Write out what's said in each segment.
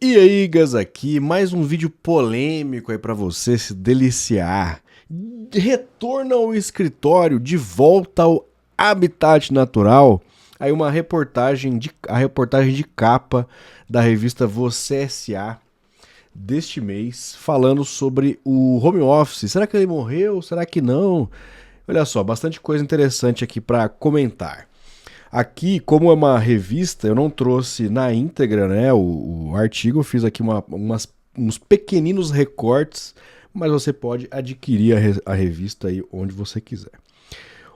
E aí, Gas aqui, mais um vídeo polêmico aí pra você se deliciar. Retorno ao escritório, de volta ao habitat natural. Aí a reportagem de capa da revista Você S.A. deste mês, falando sobre o home office. Será que ele morreu? Será que não? Olha só, bastante coisa interessante aqui pra comentar. Aqui, como é uma revista, eu não trouxe na íntegra, né, o artigo, eu fiz aqui uns pequeninos recortes, mas você pode adquirir a revista aí onde você quiser.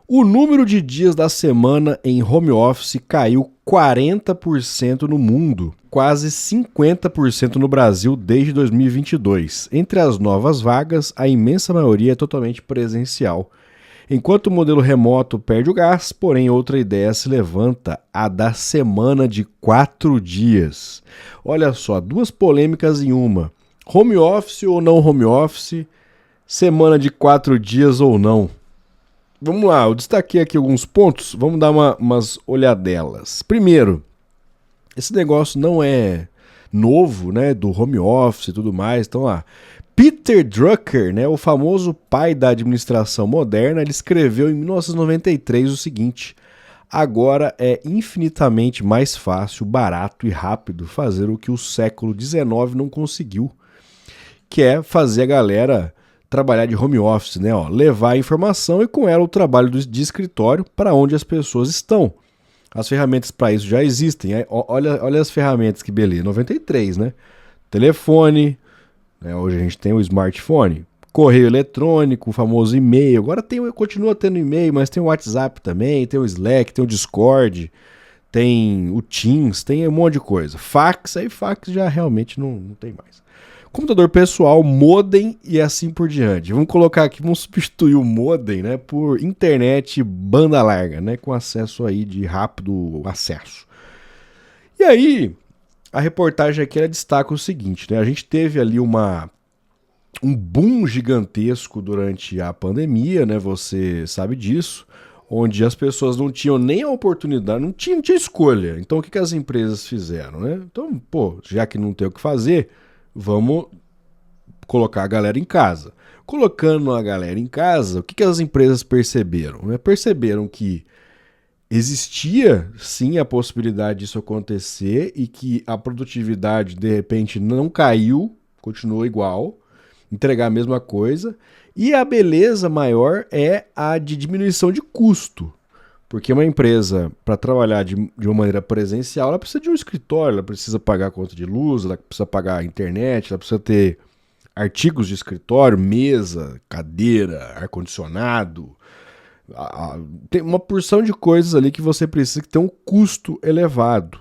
O número de dias da semana em home office caiu 40% no mundo, quase 50% no Brasil desde 2022. Entre as novas vagas, a imensa maioria é totalmente presencial. Enquanto o modelo remoto perde o gás, porém outra ideia se levanta, a da semana de 4 dias. Olha só, duas polêmicas em uma. Home office ou não home office? Semana de 4 dias ou não? Vamos lá, eu destaquei aqui alguns pontos, vamos dar umas olhadelas. Primeiro, esse negócio não é novo, né, do home office e tudo mais, então lá. Peter Drucker, né, o famoso pai da administração moderna, ele escreveu em 1993 o seguinte: agora é infinitamente mais fácil, barato e rápido fazer o que o século XIX não conseguiu, que é fazer a galera trabalhar de home office, né, ó, levar a informação e com ela o trabalho de escritório para onde as pessoas estão. As ferramentas para isso já existem. Olha as ferramentas, que beleza. 93, né? Telefone, né? Hoje a gente tem o smartphone, correio eletrônico, o famoso e-mail. Agora continua tendo e-mail, mas tem o WhatsApp também, tem o Slack, tem o Discord, tem o Teams, tem um monte de coisa. Fax, aí fax já realmente não tem mais. Computador pessoal, modem e assim por diante. Vamos colocar aqui, vamos substituir o modem, né, por internet banda larga, né, com acesso aí de rápido acesso. E aí, a reportagem aqui ela destaca o seguinte, né, a gente teve ali um boom gigantesco durante a pandemia, né, você sabe disso, onde as pessoas não tinham nem a oportunidade, não tinha escolha. Então o que as empresas fizeram, né? Então, já que não tem o que fazer, vamos colocar a galera em casa. Colocando a galera em casa, o que as empresas perceberam? Perceberam que existia sim a possibilidade disso acontecer e que a produtividade de repente não caiu, continuou igual, entregar a mesma coisa. E a beleza maior é a de diminuição de custo. Porque uma empresa, para trabalhar de uma maneira presencial, ela precisa de um escritório, ela precisa pagar a conta de luz, ela precisa pagar a internet, ela precisa ter artigos de escritório, mesa, cadeira, ar-condicionado. Tem uma porção de coisas ali que você precisa que tem um custo elevado.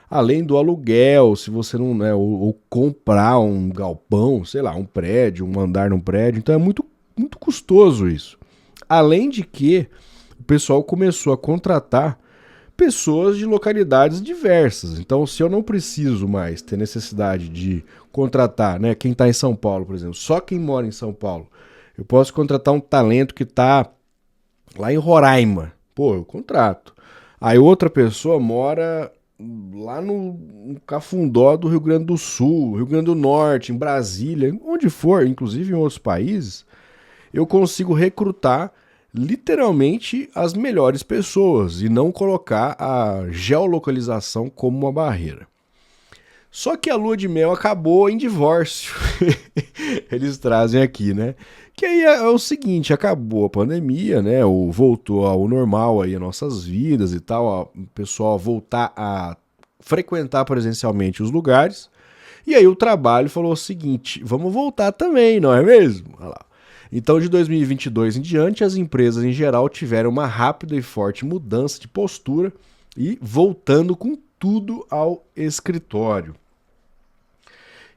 Além do aluguel, se você não, né, ou comprar um galpão, sei lá, um prédio, um andar num prédio. Então é muito custoso isso. Além de que o pessoal começou a contratar pessoas de localidades diversas. Então, se eu não preciso mais ter necessidade de contratar, né, quem está em São Paulo, por exemplo, só quem mora em São Paulo, eu posso contratar um talento que está lá em Roraima. Eu contrato. Aí outra pessoa mora lá no Cafundó do Rio Grande do Sul, Rio Grande do Norte, em Brasília, onde for, inclusive em outros países, eu consigo recrutar literalmente as melhores pessoas e não colocar a geolocalização como uma barreira. Só que a lua de mel acabou em divórcio. Eles trazem aqui, né? Que aí é o seguinte, acabou a pandemia, né? Voltou ao normal aí as nossas vidas e tal, o pessoal voltar a frequentar presencialmente os lugares. E aí o trabalho falou o seguinte, vamos voltar também, não é mesmo? Olha lá. Então, de 2022 em diante, as empresas em geral tiveram uma rápida e forte mudança de postura e voltando com tudo ao escritório.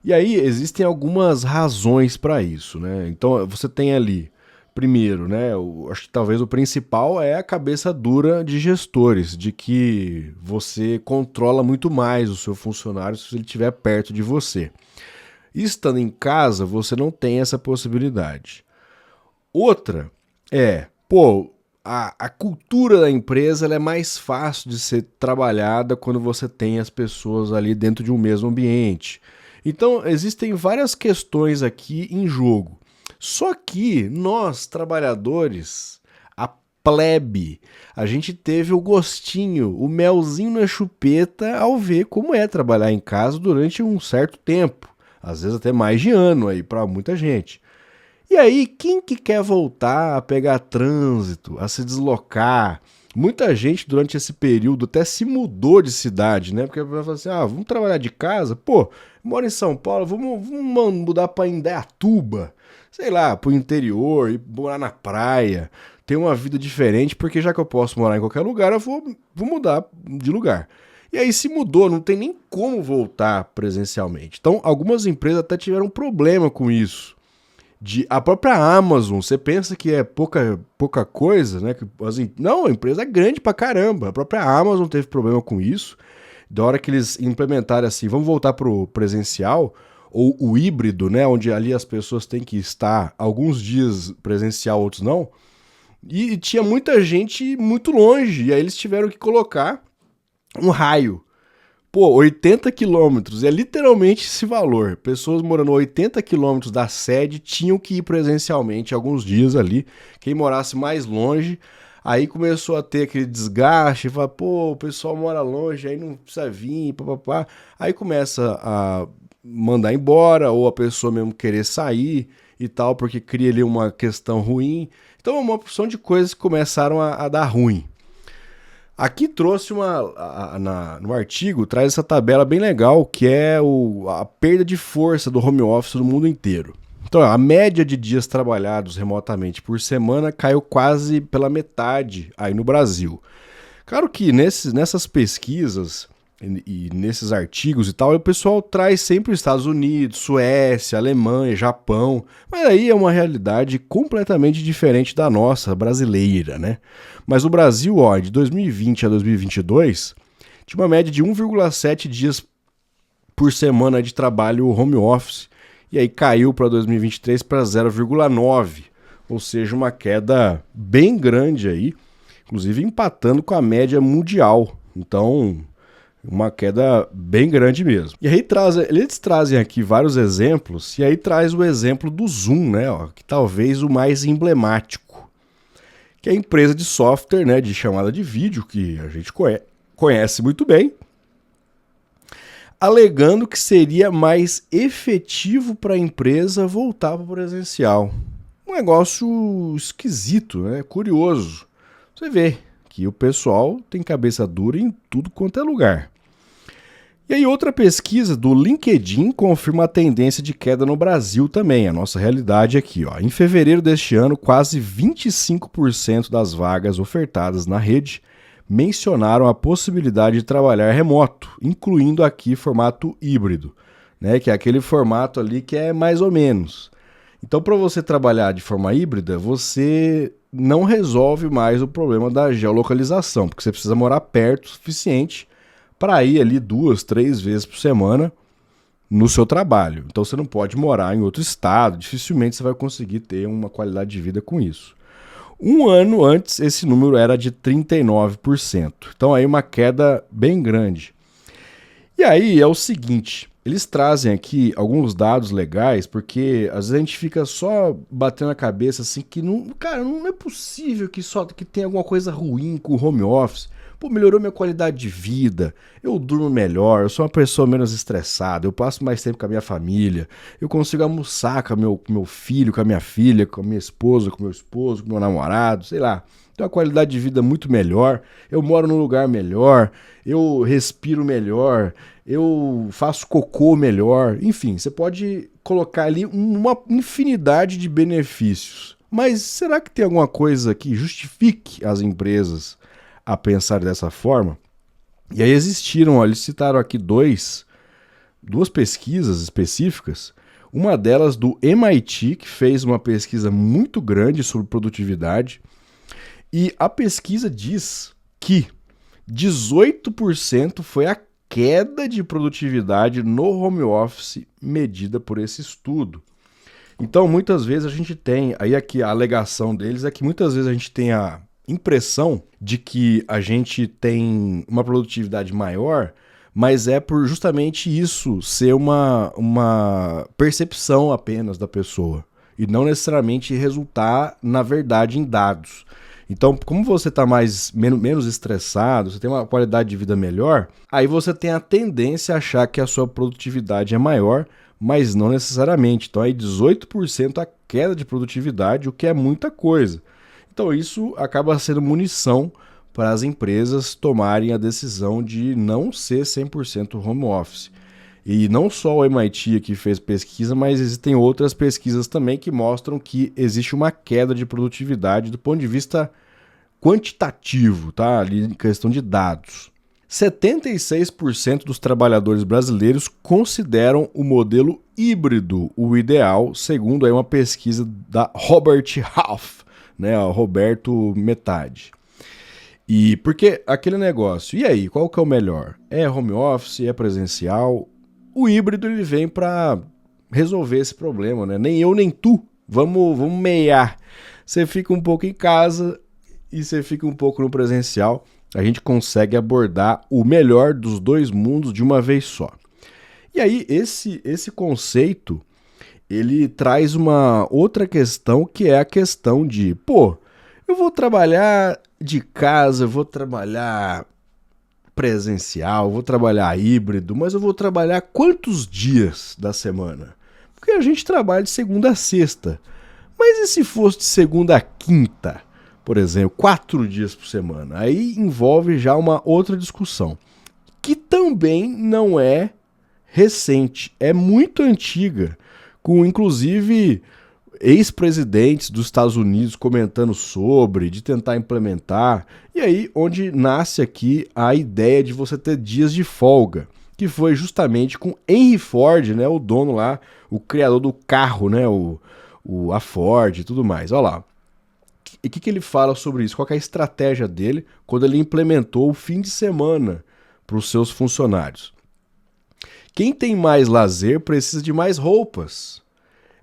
E aí existem algumas razões para isso, né? Então você tem ali, primeiro, né? Acho que talvez o principal é a cabeça dura de gestores, de que você controla muito mais o seu funcionário se ele estiver perto de você. E estando em casa, você não tem essa possibilidade. Outra é, a cultura da empresa ela é mais fácil de ser trabalhada quando você tem as pessoas ali dentro de um mesmo ambiente. Então, existem várias questões aqui em jogo. Só que nós, trabalhadores, a plebe, a gente teve o gostinho, o melzinho na chupeta ao ver como é trabalhar em casa durante um certo tempo. Às vezes até mais de ano aí para muita gente. E aí, quem que quer voltar a pegar trânsito, a se deslocar? Muita gente durante esse período até se mudou de cidade, né? Porque vai falar assim, vamos trabalhar de casa? Pô, moro em São Paulo, vamos mudar para Indaiatuba, sei lá, pro interior, ir morar na praia, ter uma vida diferente, porque já que eu posso morar em qualquer lugar, eu vou mudar de lugar. E aí se mudou, não tem nem como voltar presencialmente. Então, algumas empresas até tiveram problema com isso. A própria Amazon, você pensa que é pouca coisa, né? Não, a empresa é grande pra caramba. A própria Amazon teve problema com isso. Da hora que eles implementaram assim, vamos voltar pro presencial, ou o híbrido, né? Onde ali as pessoas têm que estar alguns dias presencial, outros não. E tinha muita gente muito longe, e aí eles tiveram que colocar um raio. Pô, 80 quilômetros, é literalmente esse valor. Pessoas morando a 80 quilômetros da sede tinham que ir presencialmente alguns dias ali. Quem morasse mais longe, aí começou a ter aquele desgaste, fala, pô, o pessoal mora longe, aí não precisa vir, papapá. Aí começa a mandar embora, ou a pessoa mesmo querer sair e tal, porque cria ali uma questão ruim. Então uma opção de coisas que começaram a dar ruim. Aqui trouxe no artigo, traz essa tabela bem legal, que é a perda de força do home office no mundo inteiro. Então, a média de dias trabalhados remotamente por semana caiu quase pela metade aí no Brasil. Claro que nessas pesquisas e nesses artigos e tal, o pessoal traz sempre os Estados Unidos, Suécia, Alemanha, Japão, mas aí é uma realidade completamente diferente da nossa, brasileira, né? Mas o Brasil, ó, de 2020 a 2022, tinha uma média de 1,7 dias por semana de trabalho home office, e aí caiu para 2023 para 0,9, ou seja, uma queda bem grande aí, inclusive empatando com a média mundial. Então, uma queda bem grande mesmo. E aí eles trazem aqui vários exemplos, e aí traz o exemplo do Zoom, né, ó, que talvez o mais emblemático, que é a empresa de software, né, de chamada de vídeo, que a gente conhece muito bem, alegando que seria mais efetivo para a empresa voltar para o presencial. Um negócio esquisito, né, curioso. Você vê que o pessoal tem cabeça dura em tudo quanto é lugar. E aí outra pesquisa do LinkedIn confirma a tendência de queda no Brasil também, a nossa realidade aqui. Ó. Em fevereiro deste ano, quase 25% das vagas ofertadas na rede mencionaram a possibilidade de trabalhar remoto, incluindo aqui formato híbrido, né, que é aquele formato ali que é mais ou menos. Então, para você trabalhar de forma híbrida, você não resolve mais o problema da geolocalização, porque você precisa morar perto o suficiente para ir ali 2, 3 vezes por semana no seu trabalho. Então você não pode morar em outro estado, dificilmente você vai conseguir ter uma qualidade de vida com isso. Um ano antes, esse número era de 39%. Então aí uma queda bem grande. E aí é o seguinte, eles trazem aqui alguns dados legais, porque às vezes a gente fica só batendo a cabeça assim que não é possível que tenha alguma coisa ruim com o home office. Pô, melhorou minha qualidade de vida, eu durmo melhor, eu sou uma pessoa menos estressada, eu passo mais tempo com a minha família, eu consigo almoçar com meu filho, com a minha filha, com a minha esposa, com o meu esposo, com o meu namorado, sei lá. Tenho uma qualidade de vida muito melhor, eu moro num lugar melhor, eu respiro melhor, eu faço cocô melhor, enfim, você pode colocar ali uma infinidade de benefícios. Mas será que tem alguma coisa que justifique as empresas a pensar dessa forma? E aí eles citaram aqui duas pesquisas específicas, uma delas do MIT, que fez uma pesquisa muito grande sobre produtividade, e a pesquisa diz que 18% foi a queda de produtividade no home office medida por esse estudo. Então, muitas vezes a gente tem, aí aqui a alegação deles é que muitas vezes a gente tem a impressão de que a gente tem uma produtividade maior, mas é por justamente isso ser uma percepção apenas da pessoa e não necessariamente resultar, na verdade, em dados. Então, como você está menos estressado, você tem uma qualidade de vida melhor, aí você tem a tendência a achar que a sua produtividade é maior, mas não necessariamente. Então, aí 18% a queda de produtividade, o que é muita coisa. Então, isso acaba sendo munição para as empresas tomarem a decisão de não ser 100% home office. E não só o MIT aqui fez pesquisa, mas existem outras pesquisas também que mostram que existe uma queda de produtividade do ponto de vista quantitativo, tá? Ali em questão de dados. 76% dos trabalhadores brasileiros consideram o modelo híbrido o ideal, segundo aí uma pesquisa da Robert Half, né? O Roberto Metade. E porque aquele negócio, e aí, qual que é o melhor? É home office, é presencial? O híbrido ele vem para resolver esse problema, né? Nem eu nem tu, vamos meiar. Você fica um pouco em casa e você fica um pouco no presencial. A gente consegue abordar o melhor dos dois mundos de uma vez só. E aí esse conceito, ele traz uma outra questão que é a questão de, eu vou trabalhar de casa, eu vou trabalhar presencial, vou trabalhar híbrido, mas eu vou trabalhar quantos dias da semana? Porque a gente trabalha de segunda a sexta. Mas e se fosse de segunda a quinta, por exemplo, 4 dias por semana? Aí envolve já uma outra discussão, que também não é recente, é muito antiga, com inclusive ex-presidentes dos Estados Unidos comentando sobre, de tentar implementar, e aí onde nasce aqui a ideia de você ter dias de folga, que foi justamente com Henry Ford, né, o dono lá, o criador do carro, né, a Ford e tudo mais. Olha lá. E o que ele fala sobre isso? Qual que é a estratégia dele quando ele implementou o fim de semana para os seus funcionários? Quem tem mais lazer precisa de mais roupas.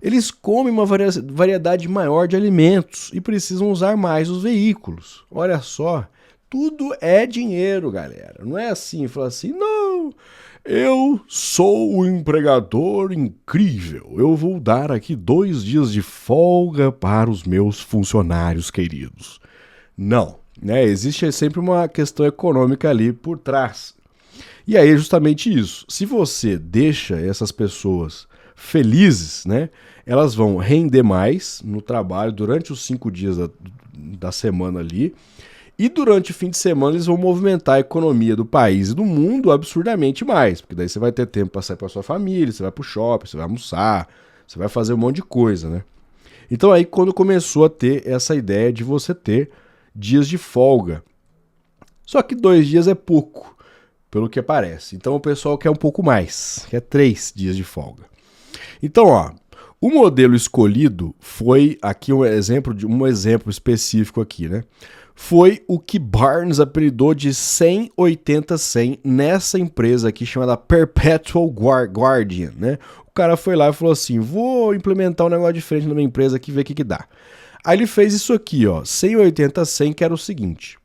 Eles comem uma variedade maior de alimentos e precisam usar mais os veículos. Olha só, tudo é dinheiro, galera. Não é assim, fala assim, não, eu sou um empregador incrível. Eu vou dar aqui 2 dias de folga para os meus funcionários queridos. Não, né? Existe sempre uma questão econômica ali por trás. E aí é justamente isso. Se você deixa essas pessoas felizes, né? Elas vão render mais no trabalho durante os 5 dias da semana ali. E durante o fim de semana eles vão movimentar a economia do país e do mundo absurdamente mais. Porque daí você vai ter tempo para sair para sua família, você vai para o shopping, você vai almoçar, você vai fazer um monte de coisa, né? Então aí quando começou a ter essa ideia de você ter dias de folga. Só que 2 dias é pouco, pelo que parece. Então o pessoal quer um pouco mais, quer 3 dias de folga. Então, ó, o modelo escolhido foi aqui um exemplo específico aqui, né? Foi o que Barnes apelidou de 100-80-100 nessa empresa aqui chamada Perpetual Guardian, né? O cara foi lá e falou assim, vou implementar um negócio diferente na minha empresa aqui, ver o que dá. Aí ele fez isso aqui, ó, 100-80-100, que era o seguinte.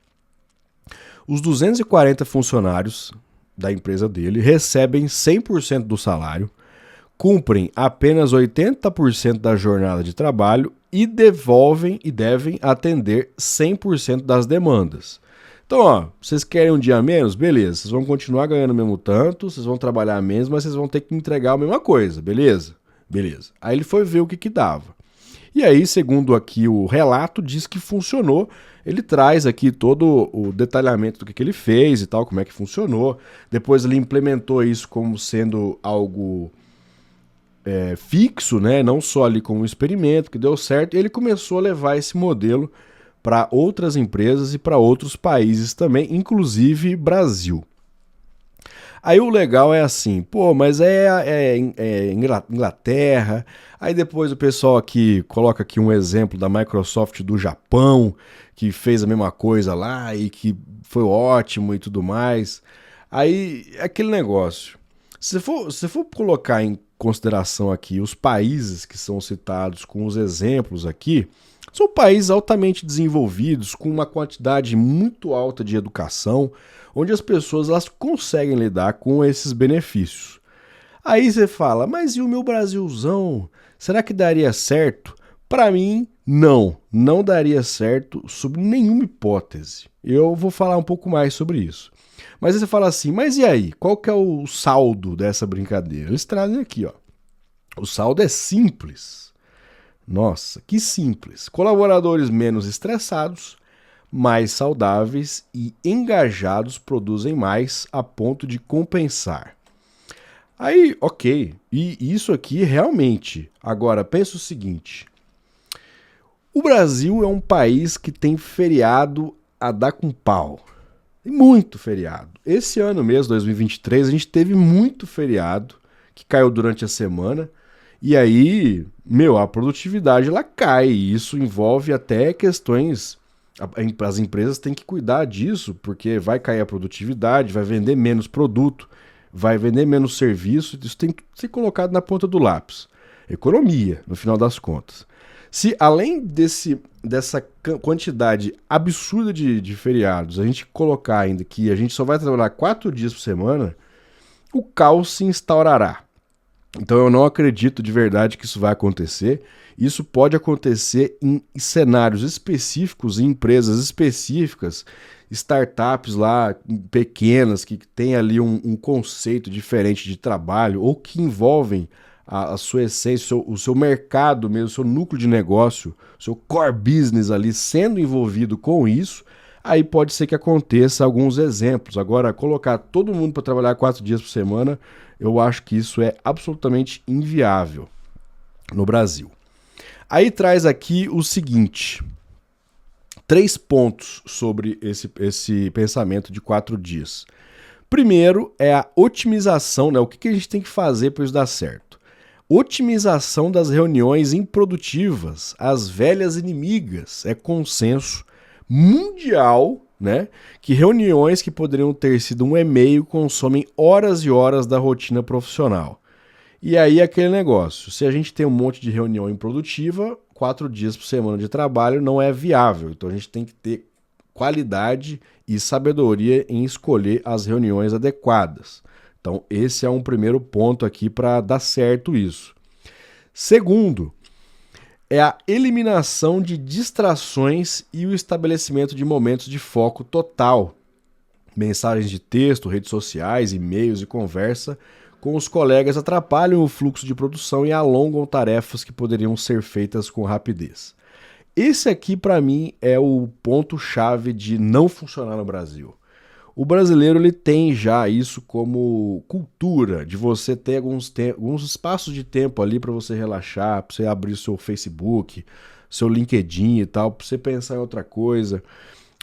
Os 240 funcionários da empresa dele recebem 100% do salário, cumprem apenas 80% da jornada de trabalho e devem atender 100% das demandas. Então, ó, vocês querem um dia a menos? Beleza, vocês vão continuar ganhando o mesmo tanto, vocês vão trabalhar menos, mas vocês vão ter que entregar a mesma coisa, beleza? Beleza. Aí ele foi ver o que dava. E aí, segundo aqui o relato, diz que funcionou. Ele traz aqui todo o detalhamento do que ele fez e tal, como é que funcionou. Depois ele implementou isso como sendo algo fixo, né? Não só ali como um experimento, que deu certo. E ele começou a levar esse modelo para outras empresas e para outros países também, inclusive Brasil. Aí o legal é assim, mas é Inglaterra. Aí depois o pessoal aqui coloca aqui um exemplo da Microsoft do Japão, que fez a mesma coisa lá e que foi ótimo e tudo mais. Aí é aquele negócio. Se você for colocar em consideração aqui os países que são citados com os exemplos aqui, São países altamente desenvolvidos, com uma quantidade muito alta de educação, onde as pessoas elas conseguem lidar com esses benefícios. Aí você fala, mas e o meu Brasilzão? Será que daria certo? Para mim, não daria certo sob nenhuma hipótese. Eu vou falar um pouco mais sobre isso. Mas aí você fala assim, mas e aí? Qual que é o saldo dessa brincadeira? Eles trazem aqui, ó. O saldo é simples. Nossa, que simples. Colaboradores menos estressados, mais saudáveis e engajados produzem mais a ponto de compensar. Aí, ok, e isso aqui realmente. Agora, pensa o seguinte. O Brasil é um país que tem feriado a dar com pau. Tem muito feriado. Esse ano mesmo, 2023, a gente teve muito feriado que caiu durante a semana. E aí, a produtividade ela cai. E isso envolve até questões. As empresas têm que cuidar disso, porque vai cair a produtividade, vai vender menos produto, vai vender menos serviço. Isso tem que ser colocado na ponta do lápis. Economia, no final das contas. Se além dessa quantidade absurda de feriados, a gente colocar ainda que a gente só vai trabalhar 4 dias por semana, o caos se instaurará. Então eu não acredito de verdade que isso vai acontecer. Isso pode acontecer em cenários específicos, em empresas específicas, startups lá pequenas que têm ali um conceito diferente de trabalho ou que envolvem a sua essência, o seu mercado mesmo, o seu núcleo de negócio, o seu core business ali sendo envolvido com isso, aí pode ser que aconteça alguns exemplos. Agora, colocar todo mundo para trabalhar 4 dias por semana, eu acho que isso é absolutamente inviável no Brasil. Aí traz aqui o seguinte, 3 pontos sobre esse pensamento de 4 dias. Primeiro é a otimização, né? O que a gente tem que fazer para isso dar certo? Otimização das reuniões improdutivas, as velhas inimigas. É consenso mundial, né, que reuniões que poderiam ter sido um e-mail consomem horas e horas da rotina profissional. E aí aquele negócio, se a gente tem um monte de reunião improdutiva, 4 dias por semana de trabalho não é viável. Então a gente tem que ter qualidade e sabedoria em escolher as reuniões adequadas. Então, esse é um primeiro ponto aqui para dar certo isso. Segundo, é a eliminação de distrações e o estabelecimento de momentos de foco total. Mensagens de texto, redes sociais, e-mails e conversa com os colegas atrapalham o fluxo de produção e alongam tarefas que poderiam ser feitas com rapidez. Esse aqui, para mim, é o ponto-chave de não funcionar no Brasil. O brasileiro ele tem já isso como cultura, de você ter alguns espaços de tempo ali para você relaxar, para você abrir o seu Facebook, seu LinkedIn e tal, para você pensar em outra coisa.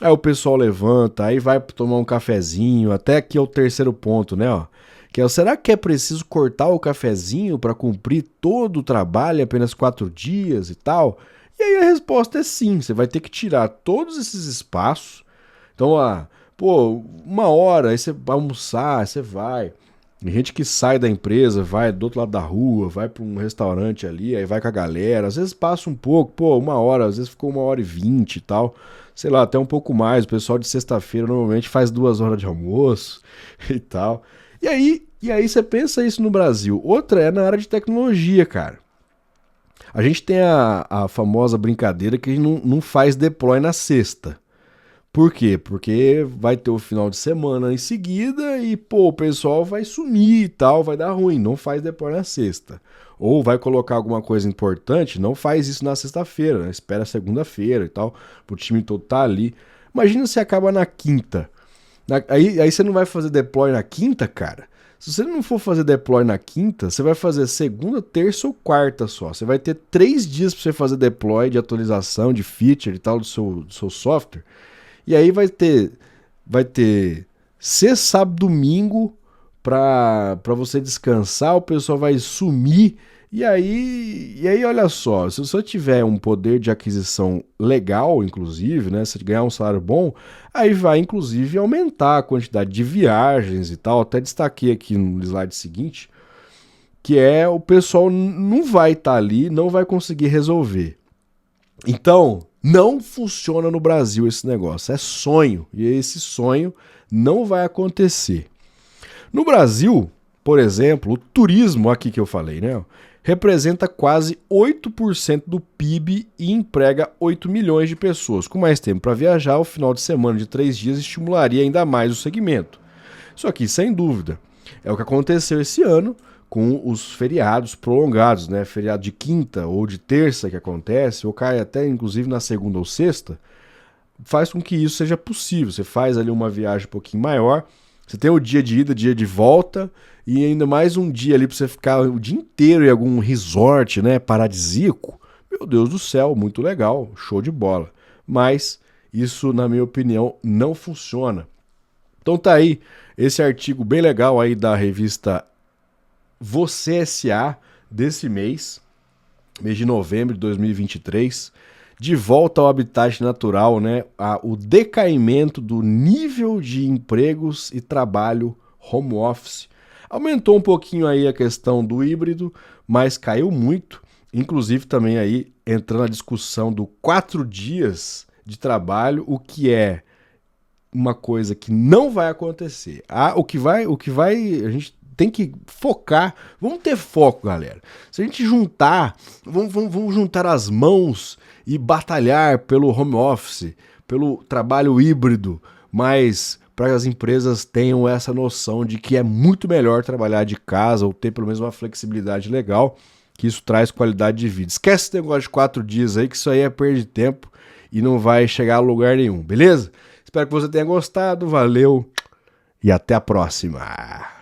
Aí o pessoal levanta, aí vai tomar um cafezinho, até aqui é o terceiro ponto, né? Ó, que é, será que é preciso cortar o cafezinho para cumprir todo o trabalho em apenas 4 dias e tal? E aí a resposta é sim, você vai ter que tirar todos esses espaços. Então, pô, 1 hora, aí você vai almoçar, aí você vai. Tem gente que sai da empresa, vai do outro lado da rua, vai para um restaurante ali, aí vai com a galera. Às vezes passa um pouco, 1 hora, às vezes ficou 1h20 e tal. Sei lá, até um pouco mais. O pessoal de sexta-feira normalmente faz 2 horas de almoço e tal. E aí você pensa isso no Brasil. Outra é na área de tecnologia, cara. A gente tem a famosa brincadeira que não faz deploy na sexta. Por quê? Porque vai ter o final de semana em seguida e, o pessoal vai sumir e tal, vai dar ruim, não faz deploy na sexta. Ou vai colocar alguma coisa importante, não faz isso na sexta-feira, né? Espera segunda-feira e tal, pro time todo tá ali. Imagina se acaba na quinta. Aí você não vai fazer deploy na quinta, cara? Se você não for fazer deploy na quinta, você vai fazer segunda, terça ou quarta só. Você vai ter 3 dias para você fazer deploy de atualização, de feature e tal do seu software. E aí vai ter sexta, sábado, domingo para você descansar, o pessoal vai sumir. E aí olha só, se você tiver um poder de aquisição legal, inclusive, né, se ganhar um salário bom, aí vai inclusive aumentar a quantidade de viagens e tal. Até destaquei aqui no slide seguinte, que é o pessoal não vai estar ali, não vai conseguir resolver. Então, Não funciona no Brasil esse negócio, é sonho, e esse sonho não vai acontecer. No Brasil, por exemplo, o turismo aqui que eu falei, né, representa quase 8% do PIB e emprega 8 milhões de pessoas. Com mais tempo para viajar, o final de semana de 3 dias estimularia ainda mais o segmento. Só que, sem dúvida, é o que aconteceu esse ano com os feriados prolongados, né? Feriado de quinta ou de terça que acontece, ou cai até inclusive na segunda ou sexta, faz com que isso seja possível. Você faz ali uma viagem um pouquinho maior, você tem o dia de ida, dia de volta, e ainda mais um dia ali para você ficar o dia inteiro em algum resort, né, paradisíaco. Meu Deus do céu, muito legal, show de bola. Mas isso, na minha opinião, não funciona. Então tá aí esse artigo bem legal aí da revista Você S.A. desse mês de novembro de 2023, de volta ao habitat natural, né? O decaimento do nível de empregos e trabalho home office. Aumentou um pouquinho aí a questão do híbrido, mas caiu muito. Inclusive também aí entrando na discussão do 4 dias de trabalho, o que é uma coisa que não vai acontecer. O que vai, a gente tem que focar. Vamos ter foco, galera. Se a gente juntar, vamos juntar as mãos e batalhar pelo home office, pelo trabalho híbrido, mas para que as empresas tenham essa noção de que é muito melhor trabalhar de casa ou ter pelo menos uma flexibilidade legal, que isso traz qualidade de vida. Esquece esse negócio de 4 dias aí, que isso aí é perda de tempo e não vai chegar a lugar nenhum, beleza? Espero que você tenha gostado, valeu e até a próxima!